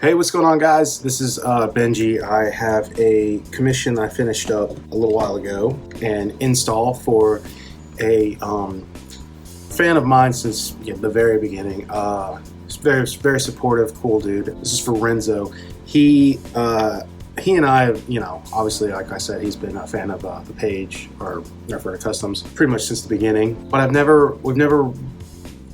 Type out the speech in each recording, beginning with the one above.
Hey, what's going on, guys? This is Benji. I have a commission I finished up a little while ago, an install for a fan of mine since the very beginning. He's very supportive, cool dude. This is for Renzo. He and I have, obviously, like I said, he's been a fan of the page or Nerfer Customs pretty much since the beginning. But we've never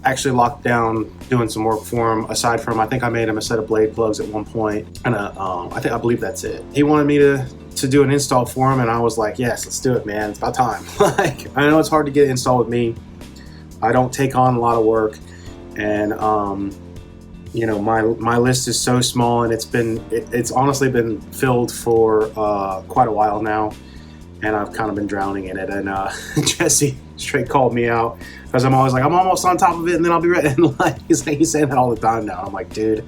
actually locked down doing some work for him. Aside from, I think I made him a set of blade plugs at one point, and I believe that's it. He wanted me to do an install for him, and I was like, yes, let's do it, man. It's about time. Like, I know it's hard to get an install with me. I don't take on a lot of work, and my list is so small, and it's honestly been filled for quite a while now, and I've kind of been drowning in it. And Jesse straight called me out because I'm always like, I'm almost on top of it, and then I'll be ready. And like he's saying that all the time now. I'm like, dude,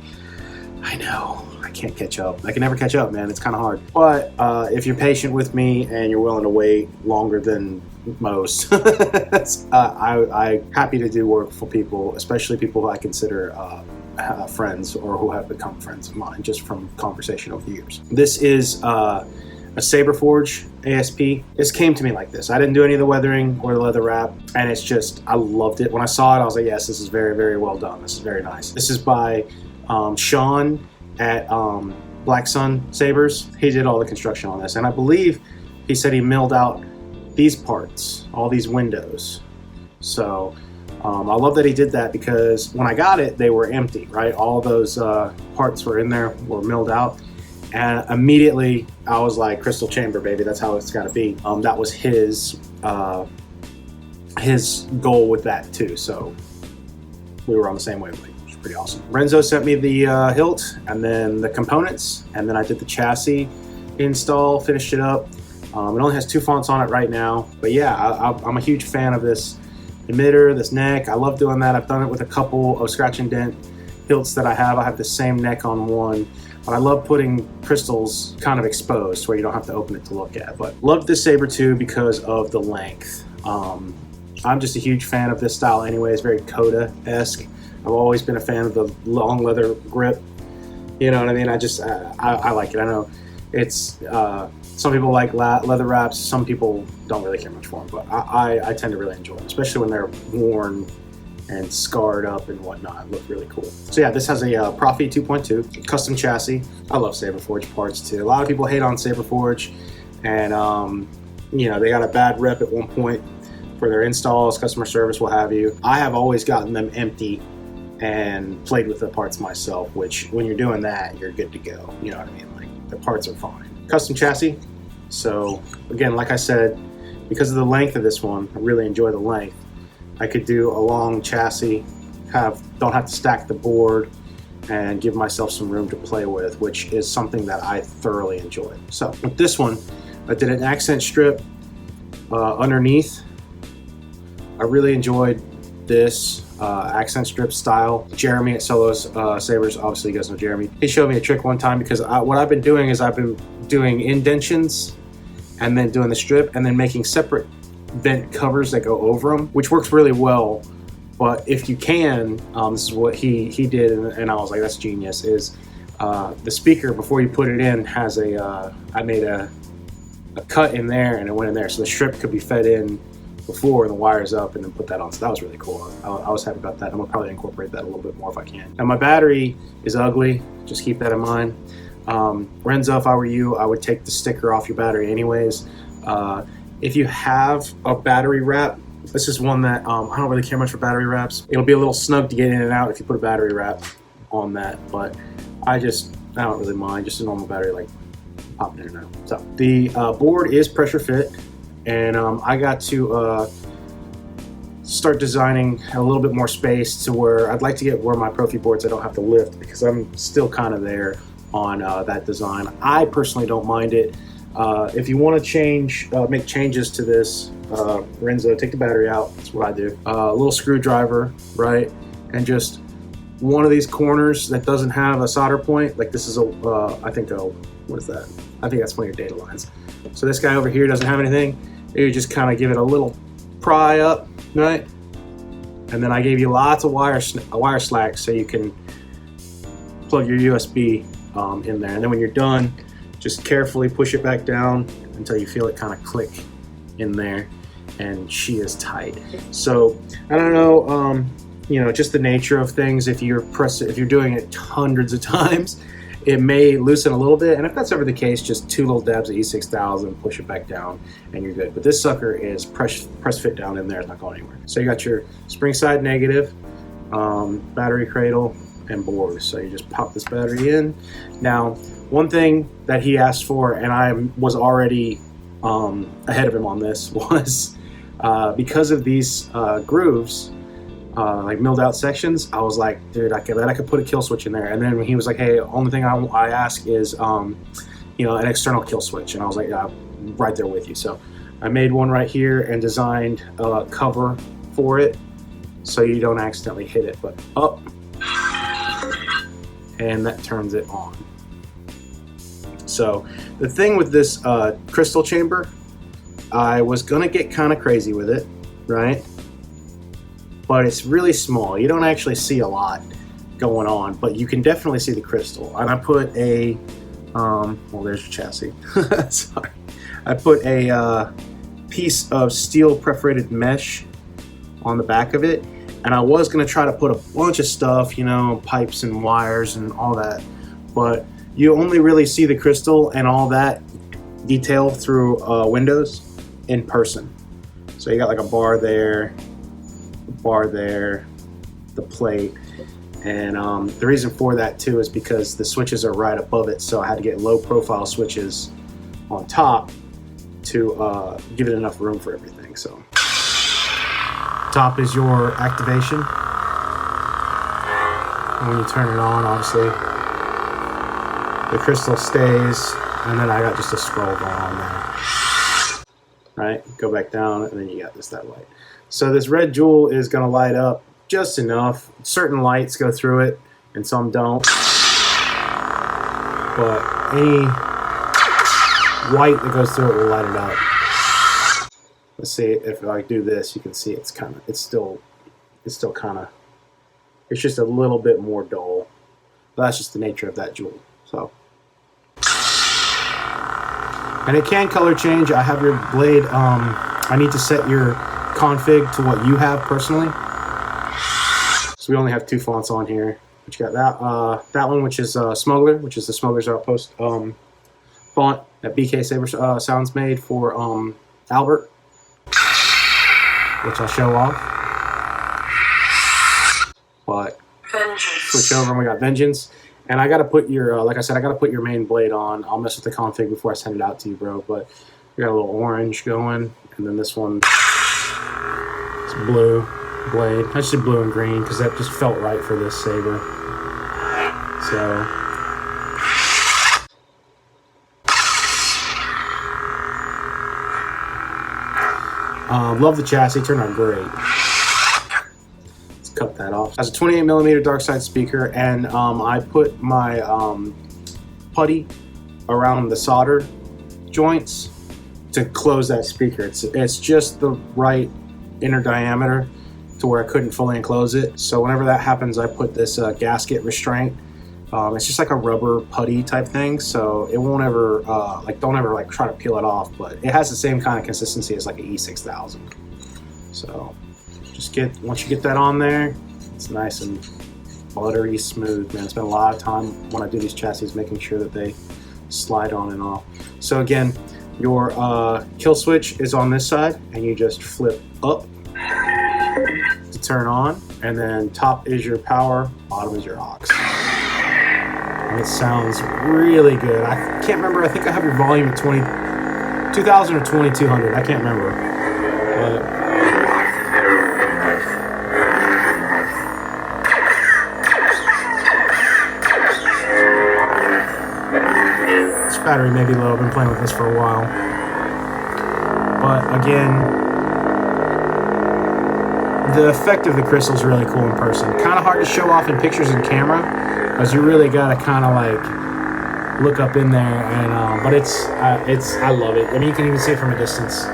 I know I can't catch up. I can never catch up, man. It's kind of hard. But if you're patient with me and you're willing to wait longer than most, I'm happy to do work for people, especially people who I consider friends or who have become friends of mine just from conversation over the years. This is a Saberforge ASP. This came to me like this. I didn't do any of the weathering or the leather wrap, and it's just, I loved it. When I saw it, I was like, yes, this is very, very well done. This is very nice. This is by Sean at Black Sun Sabers. He did all the construction on this, and I believe he said he milled out these parts, all these windows. So I love that he did that, because when I got it, they were empty, right? All those parts were in there, were milled out. And immediately I was like, crystal chamber, baby, that's how it's got to be. That was his goal with that too. So we were on the same wavelength, which is pretty awesome. Renzo sent me the hilt and then the components, and then I did the chassis install, finished it up. It only has 2 fonts on it right now, but yeah, I'm a huge fan of this emitter, this neck. I love doing that. I've done it with a couple of scratch and dent hilts that I have. I have the same neck on one. But I love putting crystals kind of exposed where you don't have to open it to look at. But love this saber too because of the length. I'm just a huge fan of this style anyway. It's very Coda-esque. I've always been a fan of the long leather grip. You know what I mean? I like it. I know it's some people like leather wraps. Some people don't really care much for them, but I tend to really enjoy them, especially when they're worn and scarred up and whatnot. Look really cool. So yeah, this has a Profi 2.2 custom chassis. I love Saberforge parts too. A lot of people hate on Saberforge, and they got a bad rep at one point for their installs, customer service, what have you. I have always gotten them empty and played with the parts myself, which when you're doing that, you're good to go. You know what I mean? Like, the parts are fine. Custom chassis. So again, like I said, because of the length of this one, I really enjoy the length. I could do a long chassis, don't have to stack the board, and give myself some room to play with, which is something that I thoroughly enjoy. So with this one, I did an accent strip underneath. I really enjoyed this accent strip style. Jeremy at Solos Sabers, obviously you guys know Jeremy. He showed me a trick one time, because what I've been doing is I've been doing indentions and then doing the strip and then making separate vent covers that go over them, which works really well. But if you can, this is what he did, and I was like, that's genius, is the speaker, before you put it in, has I made a cut in there, and it went in there, so the strip could be fed in before and the wire's up, and then put that on. So that was really cool. I was happy about that. I'm gonna probably incorporate that a little bit more if I can. Now my battery is ugly, just keep that in mind. Renzo, if I were you, I would take the sticker off your battery anyways. If you have a battery wrap, this is one that I don't really care much for battery wraps. It'll be a little snug to get in and out if you put a battery wrap on that, but I don't really mind. Just a normal battery, like popping in and out. So the board is pressure fit, and I got to start designing a little bit more space to where I'd like to get where my Profi boards I don't have to lift, because I'm still kind of there on that design. I personally don't mind it. If you want to make changes to this, Renzo, take the battery out. That's what I do. A little screwdriver, right? And just one of these corners that doesn't have a solder point, like this is what is that? I think that's one of your data lines. So this guy over here doesn't have anything. You just kind of give it a little pry up, right? And then I gave you lots of wire slack so you can plug your USB in there, and then when you're done, just carefully push it back down until you feel it kind of click in there, and she is tight. So I don't know, you know, just the nature of things. If you're doing it hundreds of times, it may loosen a little bit, and if that's ever the case, just 2 little dabs of E6000, push it back down, and you're good. But this sucker is press fit down in there, it's not going anywhere. So you got your spring side negative, battery cradle, and board. So you just pop this battery in. Now, one thing that he asked for, and I was already ahead of him on this, was because of these grooves, like milled out sections, I was like, dude, I could put a kill switch in there. And then he was like, hey, only thing I ask is, you know, an external kill switch. And I was like, yeah, I'm right there with you. So I made one right here and designed a cover for it so you don't accidentally hit it, but up, and that turns it on. So the thing with this crystal chamber, I was gonna get kind of crazy with it, right? But it's really small. You don't actually see a lot going on, but you can definitely see the crystal. And I put a, well, there's your chassis. Sorry. I put a piece of steel perforated mesh on the back of it. And I was gonna try to put a bunch of stuff, you know, pipes and wires and all that, but you only really see the crystal and all that detail through windows in person. So you got like a bar there, the plate, and the reason for that too is because the switches are right above it, so I had to get low profile switches on top to give it enough room for everything. So top is your activation. When you turn it on, obviously the crystal stays, and then I got just a scroll going on there. Right, go back down, and then you got that light. So this red jewel is going to light up just enough. Certain lights go through it, and some don't. But any white that goes through it will light it up. Let's see if I do this. You can see it's still kind of. It's just a little bit more dull. But that's just the nature of that jewel. So. And it can color change. I have your blade. I need to set your config to what you have personally. So we only have 2 fonts on here. But you got that one, which is Smuggler, which is the Smuggler's Outpost font that BK Saber Sounds made for Albert, which I'll show off. But switch over, and we got Vengeance. And I got to put your, like I said, I got to put your main blade on. I'll mess with the config before I send it out to you, bro. But we got a little orange going, and then this one is blue blade. I just did blue and green because that just felt right for this saber. So love the chassis, turned out great. Cut that off. It has a 28mm dark side speaker, and I put my putty around the solder joints to close that speaker. It's just the right inner diameter to where I couldn't fully enclose it. So whenever that happens, I put this gasket restraint. It's just like a rubber putty type thing, so it won't ever don't ever try to peel it off. But it has the same kind of consistency as like an E6000. So. Once you get that on there, it's nice and buttery smooth, man. I spend a lot of time when I do these chassis making sure that they slide on and off. So again, your kill switch is on this side, and you just flip up to turn on, and then top is your power, bottom is your aux. And it sounds really good. I can't remember, I think I have your volume at 2000 or 2200, I can't remember. But battery may be low. I've been playing with this for a while. But again, the effect of the crystal is really cool in person. Kind of hard to show off in pictures and camera, because you really got to kind of like look up in there. And but I love it. I mean, you can even see it from a distance.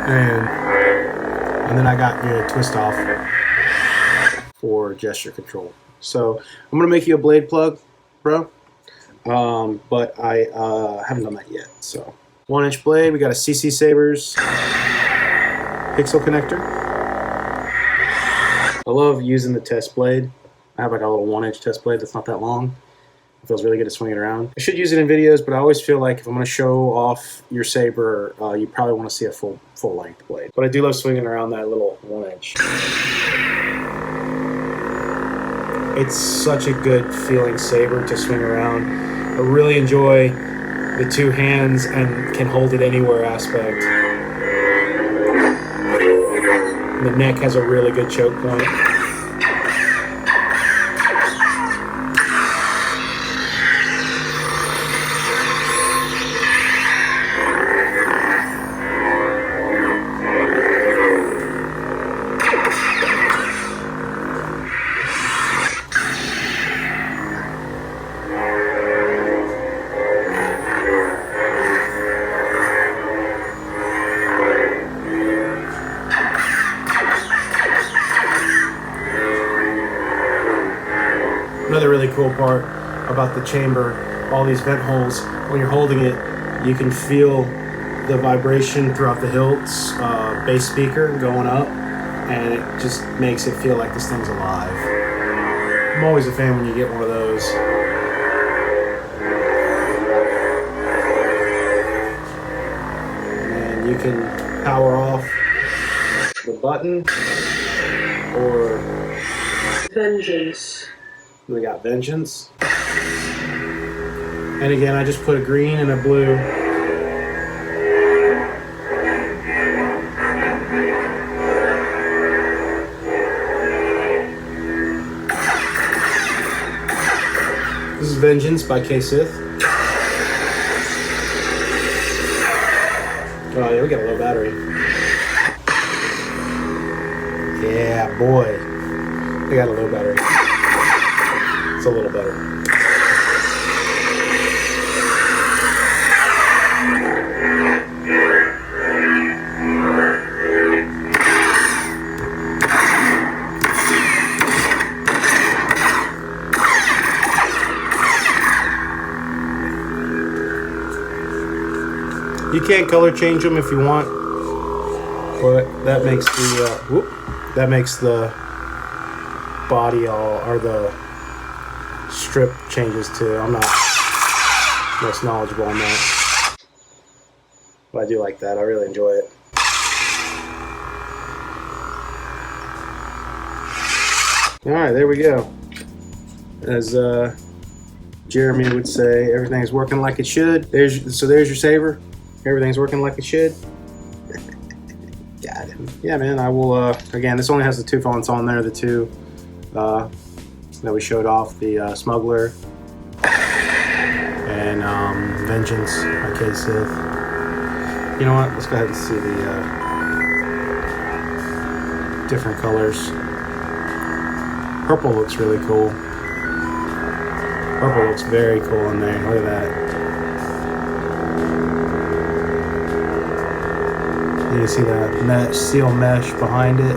and then I got your twist off for gesture control. So I'm gonna make you a blade plug, bro. But I haven't done that yet. So 1-inch blade. We got a CC Sabers pixel connector. I love using the test blade. I have like a little 1-inch test blade that's not that long. It feels really good to swing it around. I should use it in videos, but I always feel like if I'm going to show off your saber, you probably want to see a full length blade. But I do love swinging around that little 1-inch. It's such a good feeling saber to swing around. I really enjoy the two hands and can hold it anywhere aspect. The neck has a really good choke point. Another really cool part about the chamber, all these vent holes, when you're holding it, you can feel the vibration throughout the Hilt's bass speaker going up, and it just makes it feel like this thing's alive. I'm always a fan when you get one of those. And you can power off the button or Vengeance. We got Vengeance. And again, I just put a green and a blue. This is Vengeance by K-Sith. Oh yeah, we got a low battery. Yeah, boy. We got a low battery. A little better. You can color change them if you want, but that makes the body all, or the strip changes too. I'm not most knowledgeable on that, but I do like that. I really enjoy it. Alright, there we go. As Jeremy would say, everything's working like it should. There's your saber. Everything's working like it should. Got him. Yeah, man, I will, again, this only has the two fonts on there, the two that we showed off, the Smuggler and Vengeance by K-Sith. You know what? Let's go ahead and see the different colors. Purple looks really cool. Purple looks very cool in there. Look at that. You can see the steel mesh behind it.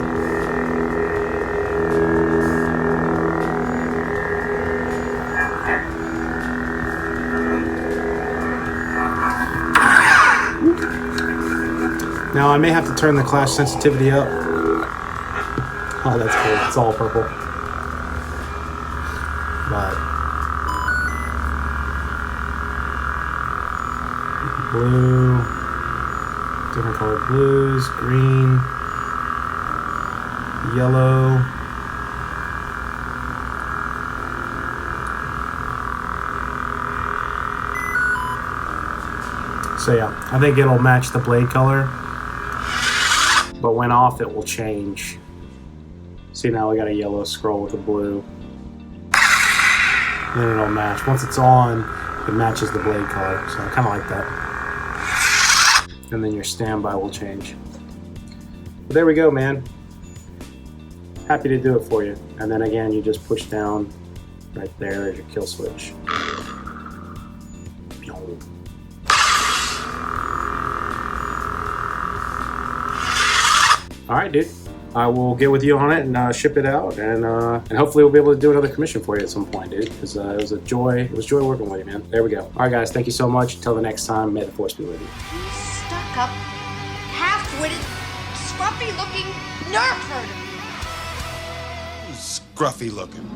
Now I may have to turn the clash sensitivity up. Oh, that's cool. It's all purple. But blue, different colored blues, green, yellow. So yeah, I think it'll match the blade color. But when off, it will change. See, now we got a yellow scroll with a blue. Then it'll match. Once it's on, it matches the blade color. So I kind of like that. And then your standby will change. But there we go, man. Happy to do it for you. And then again, you just push down right there. There's your kill switch. All right, dude. I will get with you on it and ship it out, and hopefully we'll be able to do another commission for you at some point, dude. Because it was a joy. It was joy working with you, man. There we go. All right, guys. Thank you so much. Until the next time, may the force be with you. Stuck up, half-witted, scruffy-looking nerf herder. Scruffy looking.